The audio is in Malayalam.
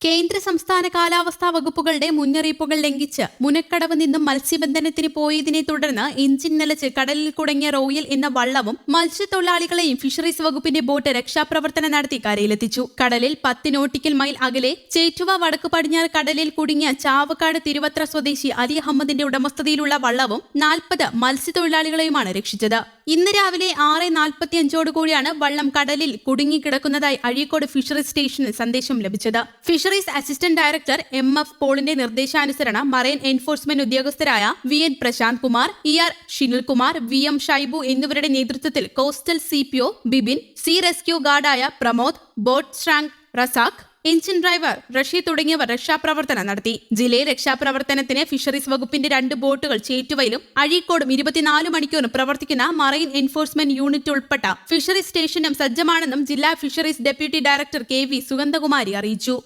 കേന്ദ്ര സംസ്ഥാന കാലാവസ്ഥാ വകുപ്പുകളുടെ മുന്നറിയിപ്പുകൾ ലംഘിച്ച് മുനക്കടവ് നിന്നും മത്സ്യബന്ധനത്തിന് പോയതിനെ തുടർന്ന് എഞ്ചിൻ നിലച്ച് കടലിൽ കുടുങ്ങിയ റോയൽ എന്ന വള്ളവും മത്സ്യത്തൊഴിലാളികളെയും ഫിഷറീസ് വകുപ്പിന്റെ ബോട്ട് രക്ഷാപ്രവർത്തനം നടത്തി കരയിലെത്തിച്ചു. കടലിൽ 10 നോട്ടിക്കൽ മൈൽ അകലെ ചേറ്റുവ വടക്ക് പടിഞ്ഞാറ് കടലിൽ കുടുങ്ങിയ ചാവക്കാട് തിരുവത്ര സ്വദേശി അലി അഹമ്മദിന്റെ ഉടമസ്ഥതയിലുള്ള വള്ളവും 40 മത്സ്യത്തൊഴിലാളികളെയുമാണ് രക്ഷിച്ചത്. ഇന്ന് രാവിലെ 6:45 വള്ളം കടലിൽ കുടുങ്ങിക്കിടക്കുന്നതായി അഴീക്കോട് ഫിഷറീസ് സ്റ്റേഷനിൽ സന്ദേശം ലഭിച്ചത്. ഫിഷറീസ് അസിസ്റ്റന്റ് ഡയറക്ടർ MF പോളിന്റെ നിർദ്ദേശാനുസരണം മറൈൻ എൻഫോഴ്സ്മെന്റ് ഉദ്യോഗസ്ഥരായ VN Prashant Kumar, ER Shinilkumar, VM Shaibu എന്നിവരുടെ നേതൃത്വത്തിൽ coastal CPO Bibin, sea rescue ഗാർഡായ പ്രമോദ്, ബോട്ട് സ്ട്രാങ്ക് റസാഖ്, എഞ്ചിൻ ഡ്രൈവർ റഷീദ് തുടങ്ങിയവർ രക്ഷാപ്രവർത്തനം നടത്തി. ജില്ലയിൽ രക്ഷാപ്രവർത്തനത്തിന് ഫിഷറീസ് വകുപ്പിന്റെ 2 ബോട്ടുകൾ ചേറ്റുവയിലും അഴീക്കോടും 24 മണിക്കൂറും പ്രവർത്തിക്കുന്ന മറൈൻ എൻഫോഴ്സ്മെന്റ് യൂണിറ്റ് ഉൾപ്പെട്ട ഫിഷറീസ് സ്റ്റേഷനും സജ്ജമാണെന്നും ജില്ലാ fisheries deputy director KV Sugandhakumari അറിയിച്ചു.